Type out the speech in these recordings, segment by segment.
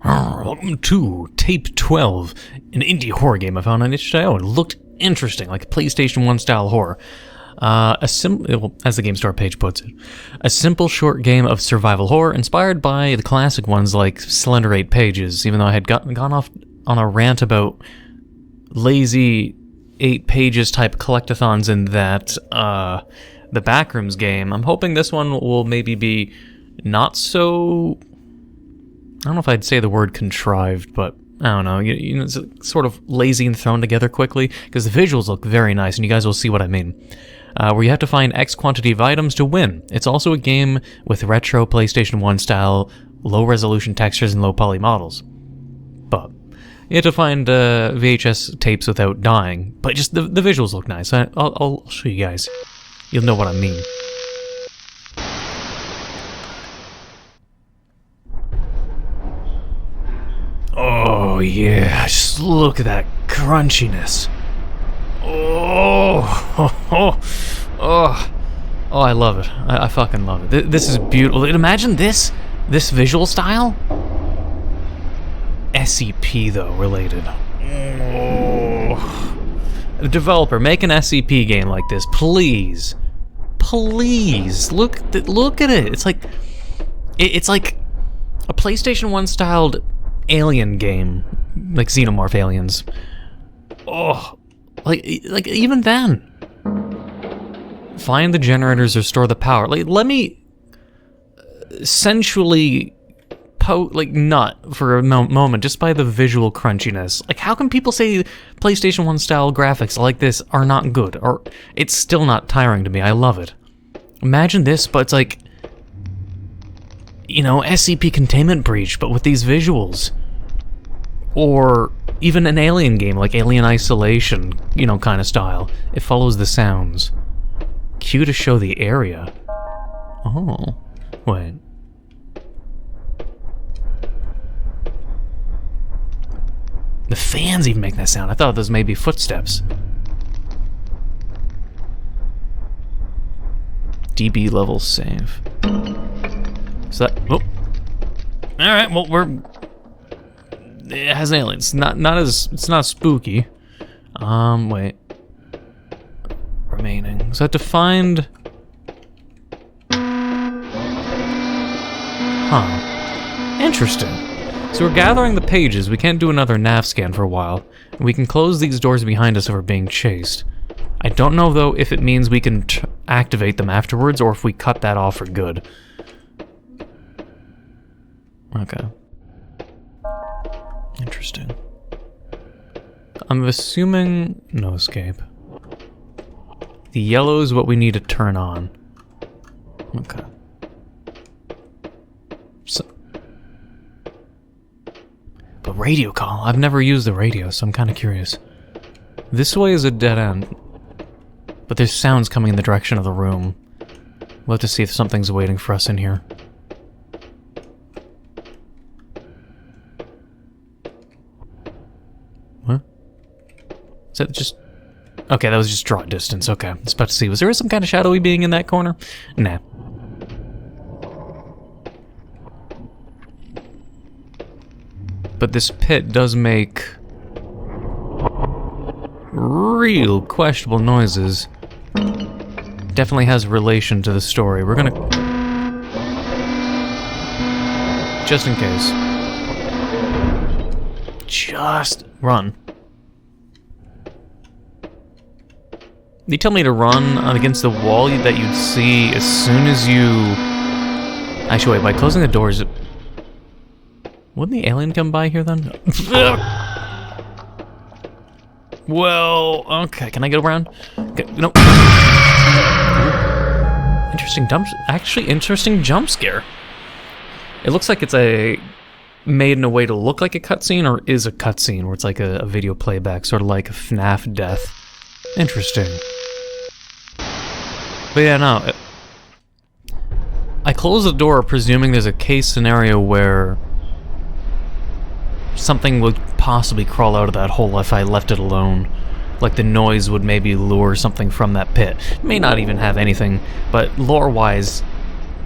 Welcome to Tape-12, an indie horror game I found on itch.io. It looked interesting, like PlayStation 1-style horror. As the game store page puts it, a simple short game of survival horror inspired by the classic ones like Slender 8 Pages, even though I had gone off on a rant about lazy 8 pages type collectathons in that, the Backrooms game. I'm hoping this one will maybe be not so... I don't know if I'd say the word contrived, but I don't know. You know, it's sort of lazy and thrown together quickly, because the visuals look very nice, and you guys will see what I mean. Where you have to find X quantity of items to win. It's also a game with retro PlayStation 1 style, low resolution textures and low poly models. But you have to find VHS tapes without dying, but just the visuals look nice. I'll show you guys. You'll know what I mean. Oh yeah, just look at that crunchiness. Oh, I love it. I fucking love it. This is beautiful. Imagine this visual style. SCP though, related. Oh. The developer, make an SCP game like this, please. Please look at it. It's like a PlayStation 1 styled alien game, like Xenomorph aliens. Oh, like even then. Find the generators or store the power. Like, let me sensually nut for a moment just by the visual crunchiness. Like, how can people say PlayStation 1 style graphics like this are not good? Or it's still not tiring to me. I love it. Imagine this, but it's like, you know, SCP Containment Breach, but with these visuals. Or even an alien game like Alien Isolation, you know, kind of style. It follows the sounds. Cue to show the area. Oh, wait. The fans even make that sound. I thought those may be footsteps. DB level save. So that, oh. Alright, well, it has aliens. It's not spooky. Wait. Remaining. So I have to find... Huh. Interesting. So we're gathering the pages. We can't do another nav scan for a while. We can close these doors behind us if we're being chased. I don't know, though, if it means we can activate them afterwards or if we cut that off for good. Okay. Interesting. I'm assuming no escape. The yellow is what we need to turn on. Okay. So, but radio call. I've never used the radio, so I'm kind of curious. This way is a dead end, but there's sounds coming in the direction of the room. We'll have to see if something's waiting for us in here. What? Is that just... Okay, that was just draw distance. Okay, I was about to see. Was there some kind of shadowy being in that corner? Nah. But this pit does make real questionable noises. Definitely has relation to the story. We're gonna... Just in case. Just run. They tell me to run against the wall that you'd see as soon as you... Actually, wait, by closing the doors... Wouldn't the alien come by here then? Well, okay, can I get around? Okay, no. Interesting jump scare. It looks like it's made in a way to look like a cutscene, or is a cutscene, where it's like a video playback, sort of like a FNAF death. Interesting. But yeah, no. I close the door presuming there's a case scenario where something would possibly crawl out of that hole if I left it alone. Like the noise would maybe lure something from that pit. It may not even have anything, but lore-wise,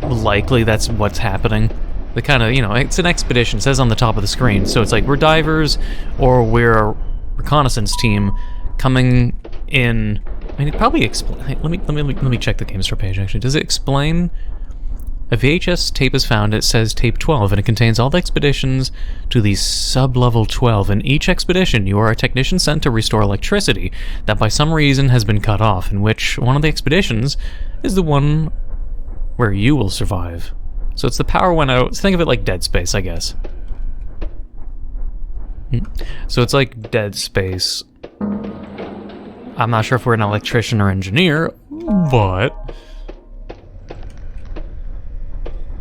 likely that's what's happening. The kind of, you know, it's an expedition. It says on the top of the screen. So it's like we're divers or we're a reconnaissance team coming in. I mean, it probably explain. Let me check the game store page. Actually, does it explain? A VHS tape is found. It says Tape-12, and it contains all the expeditions to the sub-level 12. In each expedition, you are a technician sent to restore electricity that by some reason has been cut off, in which one of the expeditions is the one where you will survive. So it's the power went out. Think of it like Dead Space, I guess. So it's like Dead Space. I'm not sure if we're an electrician or engineer, but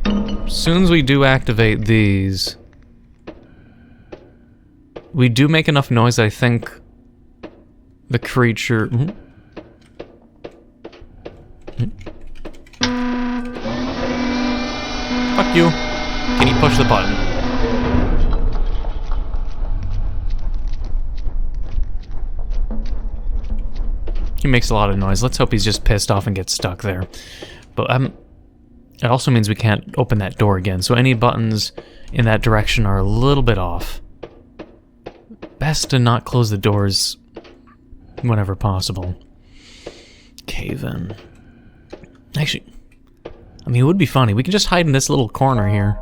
as soon as we do activate these, we do make enough noise that I think the creature... Fuck you. Can you push the button? He makes a lot of noise. Let's hope he's just pissed off and gets stuck there. But it also means we can't open that door again, so any buttons in that direction are a little bit off. Best to not close the doors whenever possible. Cave in. Actually, I mean, it would be funny. We can just hide in this little corner here.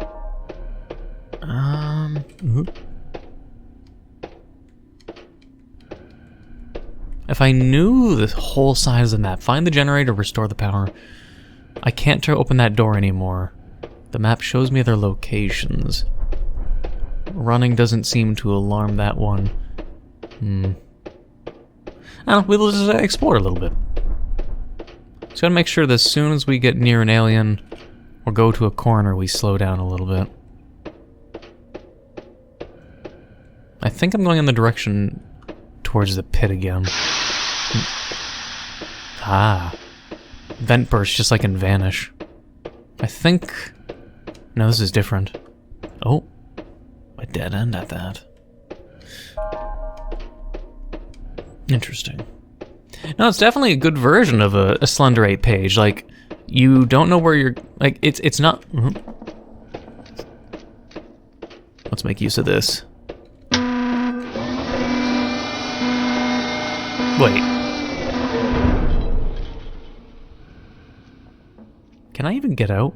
If I knew the whole size of the map, find the generator, restore the power. I can't open that door anymore. The map shows me their locations. Running doesn't seem to alarm that one. I don't know, we'll just explore a little bit. Just gotta make sure that as soon as we get near an alien or go to a corner, we slow down a little bit. I think I'm going in the direction towards the pit again. Ah. Vent burst just like in Vanish. I think... No, this is different. Oh. A dead end at that. Interesting. No, it's definitely a good version of a Slender 8 page. Like, you don't know where you're... Like, it's not... Let's make use of this. Wait. Can I even get out?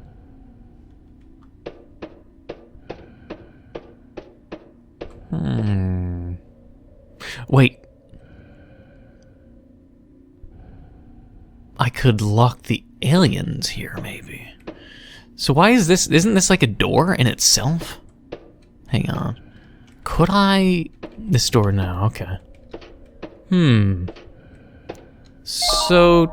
Wait. I could lock the aliens here, maybe. So why is this... Isn't this like a door in itself? Hang on. Could I... This door now, okay. So,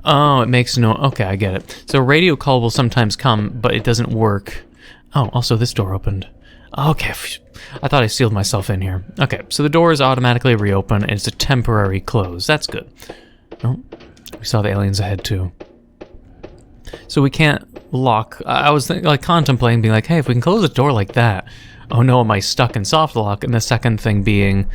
Oh, it makes no... Okay, I get it. So a radio call will sometimes come, but it doesn't work. Oh, also this door opened. Okay, I thought I sealed myself in here. Okay, so the door is automatically reopened, and it's a temporary close. That's good. Oh, we saw the aliens ahead, too. So we can't lock... I was contemplating being like, hey, if we can close the door like that... Oh no, am I stuck in soft lock? And the second thing being...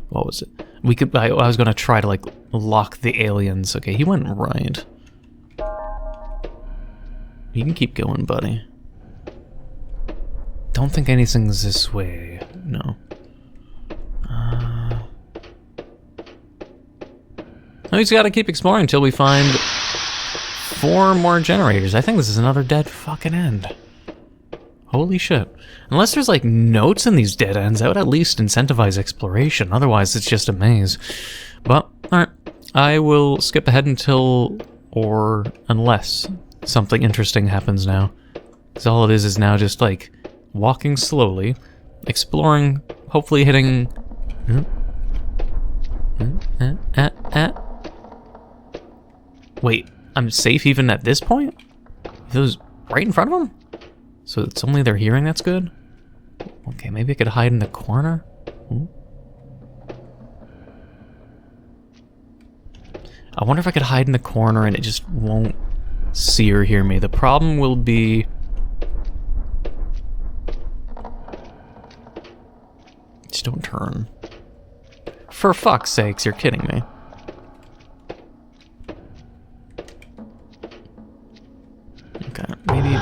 What was it? We could... I was going to try to, like, lock the aliens. Okay, he went right. You can keep going, buddy. Don't think anything's this way. No. We just gotta keep exploring until we find 4 more generators. I think this is another dead fucking end. Holy shit. Unless there's like notes in these dead ends, that would at least incentivize exploration. Otherwise, it's just a maze. But, alright. I will skip ahead until, or unless something interesting happens now. Because all it is now just like walking slowly, exploring, hopefully hitting... Wait, I'm safe even at this point? It was right in front of them? So it's only their hearing that's good? Okay, maybe I could hide in the corner? I wonder if I could hide in the corner and it just won't see or hear me. The problem will be... Just don't turn. For fuck's sakes, you're kidding me. Okay, maybe...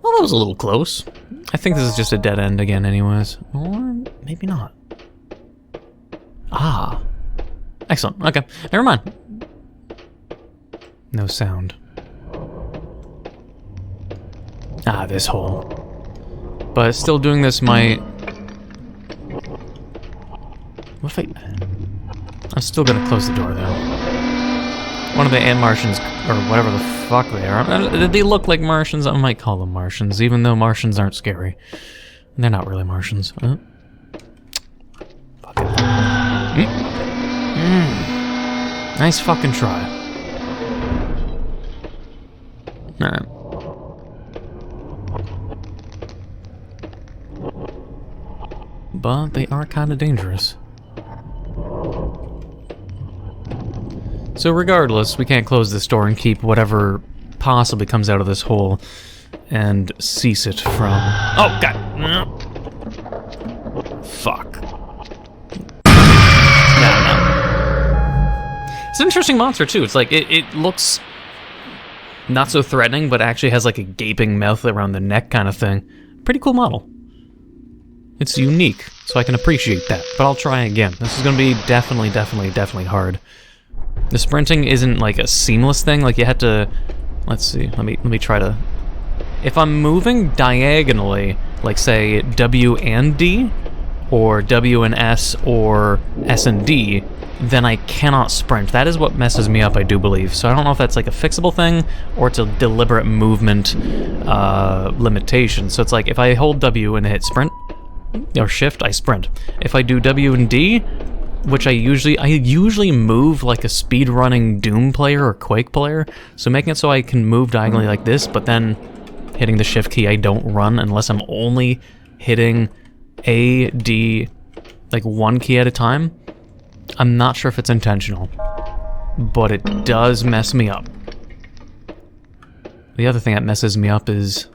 Well, that was a little close. I think this is just a dead end again anyways. Or maybe not. Ah. Excellent. Okay, never mind. No sound. Ah, this hole. But still doing this might... What if I'm still gonna close the door though. One of the ant Martians, or whatever the fuck they are. They look like Martians. I might call them Martians, even though Martians aren't scary. They're not really Martians. Fuck it. Nice fucking try. Alright. But they are kind of dangerous. So regardless, we can't close this door and keep whatever possibly comes out of this hole and cease it from... Oh, God! Fuck. No. It's an interesting monster, too. It's like, it looks not so threatening, but actually has like a gaping mouth around the neck kind of thing. Pretty cool model. It's unique, so I can appreciate that. But I'll try again. This is going to be definitely hard. The sprinting isn't like a seamless thing, like you had to... Let's see, let me try to... If I'm moving diagonally, like say W and D, or W and S, or S and D, then I cannot sprint. That is what messes me up, I do believe. So I don't know if that's like a fixable thing, or it's a deliberate movement limitation. So it's like, if I hold W and hit sprint, or shift, I sprint. If I do W and D, which I usually move like a speed-running Doom player or Quake player, so making it so I can move diagonally like this, but then hitting the shift key I don't run unless I'm only hitting A, D, like one key at a time. I'm not sure if it's intentional, but it does mess me up. The other thing that messes me up is...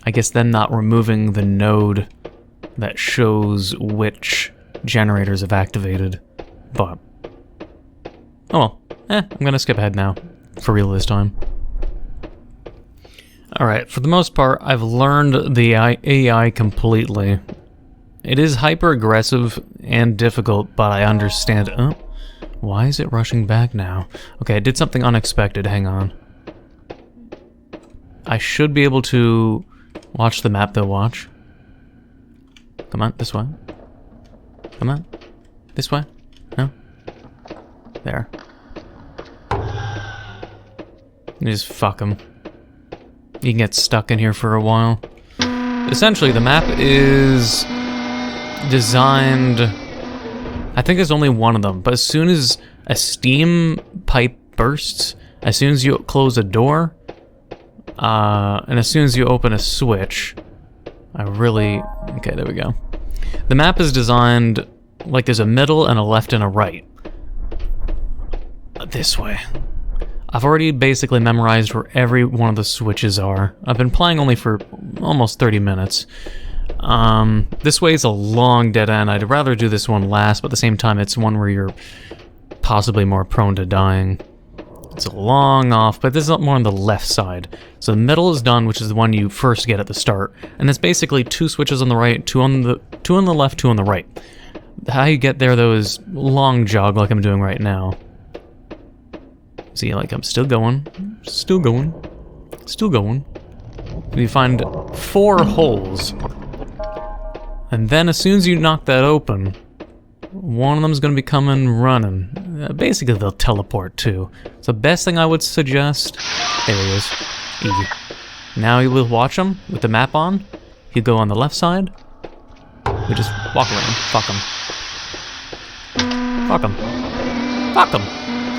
I guess then not removing the node that shows which generators have activated, but... Oh well. I'm gonna skip ahead now. For real this time. Alright, for the most part, I've learned the AI completely. It is hyper-aggressive and difficult, but I understand... Oh, why is it rushing back now? Okay, I did something unexpected, hang on. I should be able to watch the map though, watch. Come on, this way. Come on. This way. No? There. You just fuck him. You can get stuck in here for a while. Essentially, the map is designed... I think there's only one of them, but as soon as a steam pipe bursts, as soon as you close a door, and as soon as you open a switch, okay, there we go. The map is designed like there's a middle and a left and a right. This way. I've already basically memorized where every one of the switches are. I've been playing only for almost 30 minutes. This way is a long dead end. I'd rather do this one last, but at the same time it's one where you're possibly more prone to dying. It's a long off, but this is more on the left side. So the middle is done, which is the one you first get at the start. And it's basically two switches on the right, two on the left, two on the right. How you get there, though, is long jog like I'm doing right now. See, like, I'm still going. You find 4 holes. And then as soon as you knock that open, one of them's going to be coming running. Basically, they'll teleport, too. So the best thing I would suggest... There he is. Easy. Now you will watch him with the map on. He'll go on the left side. We just walk around. Fuck him. Fuck him. Fuck him.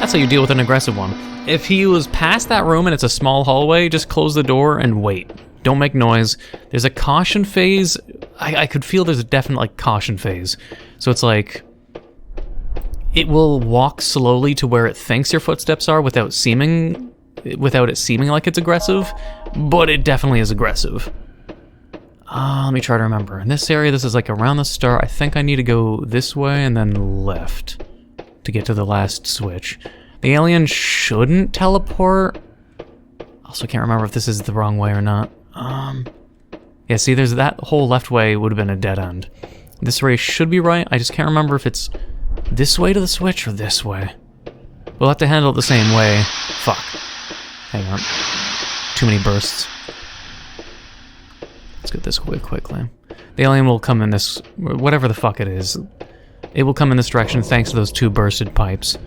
That's how you deal with an aggressive one. If he was past that room and it's a small hallway, just close the door and wait. Don't make noise. There's a caution phase. I could feel there's a definite, like, caution phase. So it's like... it will walk slowly to where it thinks your footsteps are without it seeming like it's aggressive, but it definitely is aggressive. Let me try to remember. In this area, this is like around the start. I think I need to go this way and then left to get to the last switch. The alien shouldn't teleport. Also can't remember if this is the wrong way or not. Yeah, see, there's that whole left way would have been a dead end. This way should be right. I just can't remember if it's this way to the switch or this way. We'll have to handle it the same way. Fuck. Hang on. Too many bursts. Let's get this way quickly. The alien will come in this... whatever the fuck it is. It will come in this direction thanks to those 2 bursted pipes.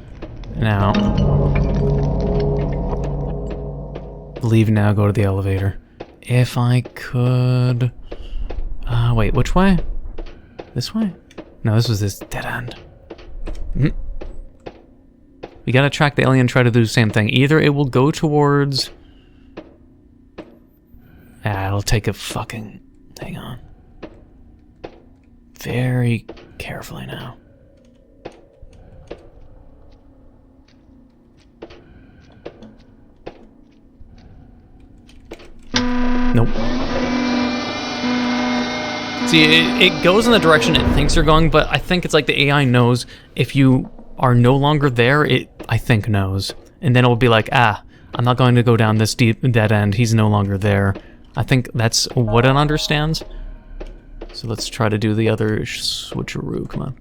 Now... leave now, go to the elevator. If I could... wait, which way? This way? No, this was this dead end. We gotta track the alien, try to do the same thing. Either it will go towards... it'll take a fucking... hang on. Very carefully now. Nope. See, it goes in the direction it thinks you're going, but I think it's like the AI knows if you are no longer there, it, I think, knows. And then it will be like, I'm not going to go down this deep dead end, he's no longer there. I think that's what it understands. So let's try to do the other switcheroo, come on.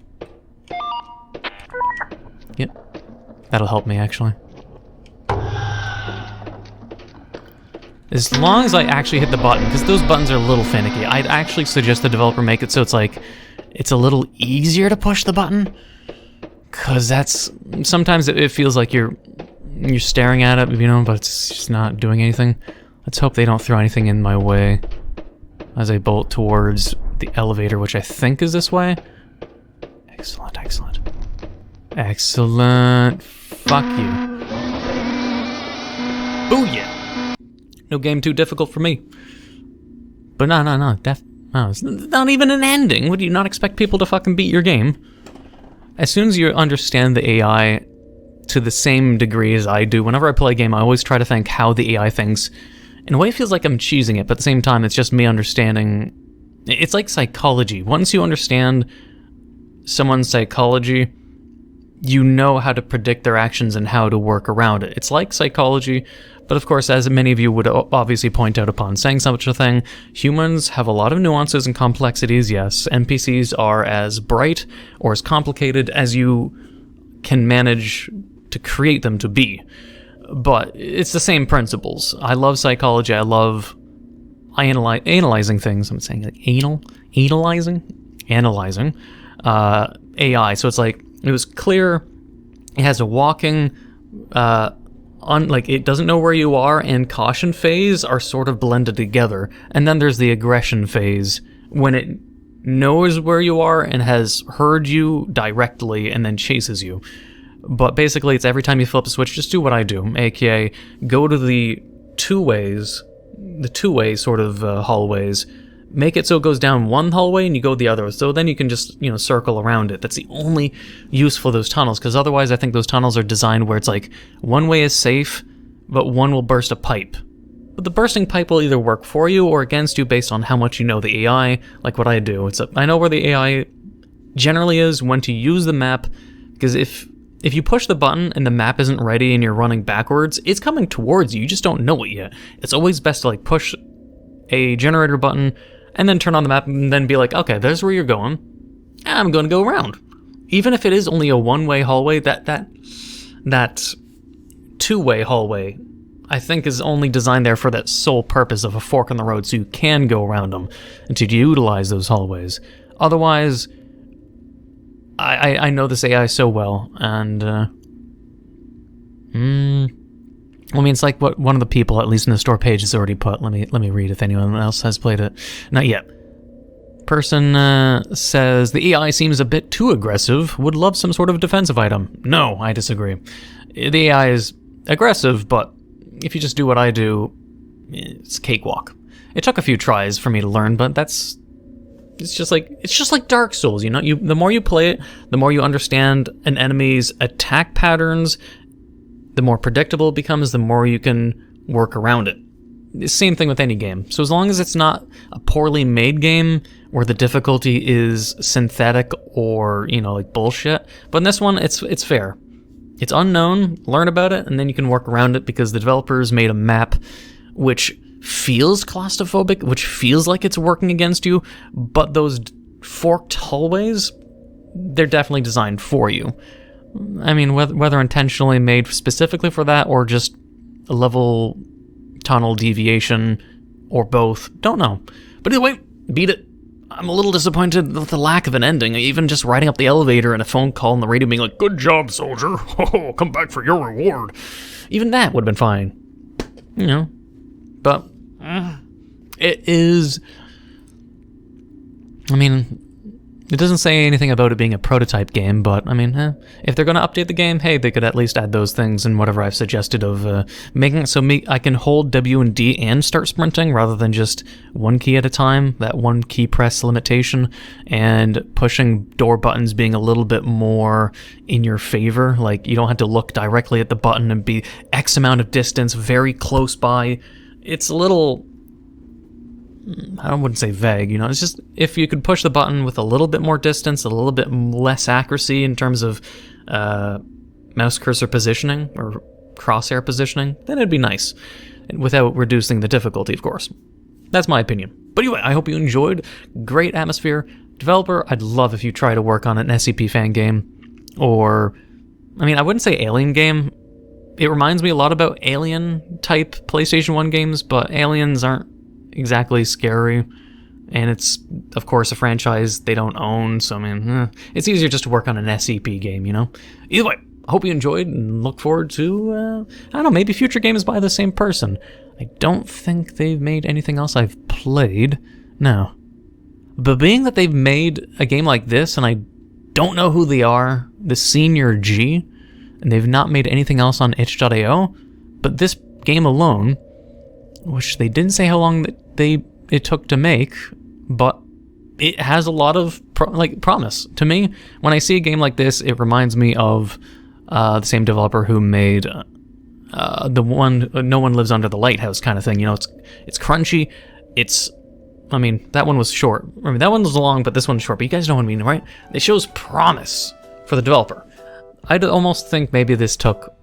Yep. That'll help me, actually. As long as I actually hit the button, because those buttons are a little finicky, I'd actually suggest the developer make it so it's like, it's a little easier to push the button. Because that's, sometimes it feels like you're staring at it, you know, but it's just not doing anything. Let's hope they don't throw anything in my way as I bolt towards the elevator, which I think is this way. Excellent, excellent. Excellent. Fuck you. Booyah! No game too difficult for me. But no. It's not even an ending. Would you not expect people to fucking beat your game? As soon as you understand the AI to the same degree as I do, whenever I play a game, I always try to think how the AI thinks. In a way, it feels like I'm cheesing it, but at the same time, it's just me understanding. It's like psychology. Once you understand someone's psychology, you know how to predict their actions and how to work around it. It's like psychology, but of course, as many of you would obviously point out upon saying such a thing, humans have a lot of nuances and complexities, yes. NPCs are as bright or as complicated as you can manage to create them to be. But it's the same principles. I love psychology. I love analyzing things. I'm saying like analyzing AI. So it's like, it was clear it has a walking, like it doesn't know where you are, and caution phase are sort of blended together. And then there's the aggression phase when it knows where you are and has heard you directly and then chases you. But basically, it's every time you flip a switch, just do what I do, aka go to the two-way sort of hallways, make it so it goes down one hallway and you go the other, so then you can just, you know, circle around it. That's the only use for those tunnels, because otherwise I think those tunnels are designed where it's like, one way is safe, but one will burst a pipe. But the bursting pipe will either work for you or against you based on how much you know the AI, like what I do. I know where the AI generally is, when to use the map, because if you push the button and the map isn't ready and you're running backwards, it's coming towards you, you just don't know it yet. It's always best to like push a generator button and then turn on the map and then be like, okay, there's where you're going. I'm going to go around. Even if it is only a one-way hallway, that two-way hallway, I think, is only designed there for that sole purpose of a fork in the road, so you can go around them and to utilize those hallways. Otherwise, I know this AI so well, and I mean, it's like what one of the people, at least in the store page, has already put. Let me read if anyone else has played it. Not yet. Person says, the AI seems a bit too aggressive. Would love some sort of defensive item. No, I disagree. The AI is aggressive, but if you just do what I do, it's cakewalk. It took a few tries for me to learn, but that's It's just like Dark Souls, you know? The more you play it, the more you understand an enemy's attack patterns, the more predictable it becomes, the more you can work around it. Same thing with any game. So as long as it's not a poorly made game where the difficulty is synthetic or, you know, like bullshit. But in this one, it's fair. It's unknown, learn about it, and then you can work around it because the developers made a map which feels claustrophobic, which feels like it's working against you, but those forked hallways, they're definitely designed for you. I mean, whether intentionally made specifically for that or just a level tunnel deviation or both, don't know. But either way, beat it. I'm a little disappointed with the lack of an ending. Even just riding up the elevator and a phone call on the radio being like, "Good job, soldier. Oh, come back for your reward." Even that would have been fine. You know. But it is... I mean, it doesn't say anything about it being a prototype game, but, I mean, if they're going to update the game, hey, they could at least add those things and whatever I've suggested of making it so I can hold W and D and start sprinting rather than just one key at a time, that one key press limitation, and pushing door buttons being a little bit more in your favor. Like, you don't have to look directly at the button and be X amount of distance very close by. It's a little... I wouldn't say vague, you know, it's just if you could push the button with a little bit more distance, a little bit less accuracy in terms of mouse cursor positioning or crosshair positioning, then it'd be nice, without reducing the difficulty, of course. That's my opinion. But anyway, I hope you enjoyed. Great atmosphere. Developer, I'd love if you try to work on an SCP fan game, or, I mean, I wouldn't say Alien game. It reminds me a lot about Alien-type PlayStation 1 games, but Aliens aren't exactly scary, and it's, of course, a franchise they don't own, so, I mean, it's easier just to work on an SCP game, you know? Either way, I hope you enjoyed, and look forward to, I don't know, maybe future games by the same person. I don't think they've made anything else I've played. No. But being that they've made a game like this, and I don't know who they are, the Senior G, and they've not made anything else on itch.io, but this game alone, which they didn't say how long it took to make, but it has a lot of promise. To me, when I see a game like this, it reminds me of the same developer who made the one No One Lives Under the Lighthouse kind of thing. You know, it's crunchy. I mean, that one was short. I mean, that one was long, but this one's short. But you guys know what I mean, right? It shows promise for the developer. I'd almost think maybe this took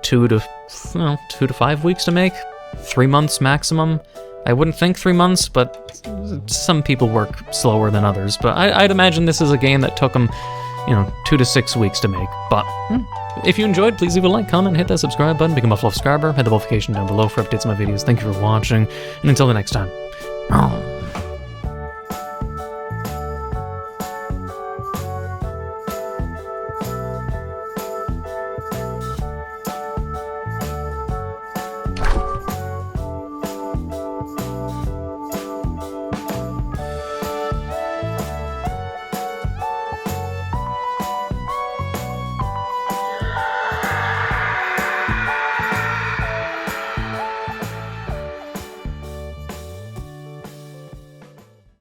2 to 5 weeks to make. 3 months maximum. I wouldn't think 3 months, but some people work slower than others. But I'd imagine this is a game that took them, 2 to 6 weeks to make. But if you enjoyed, please leave a like, comment, hit that subscribe button, become a full subscriber, hit the notification down below for updates on my videos. Thank you for watching, and until the next time.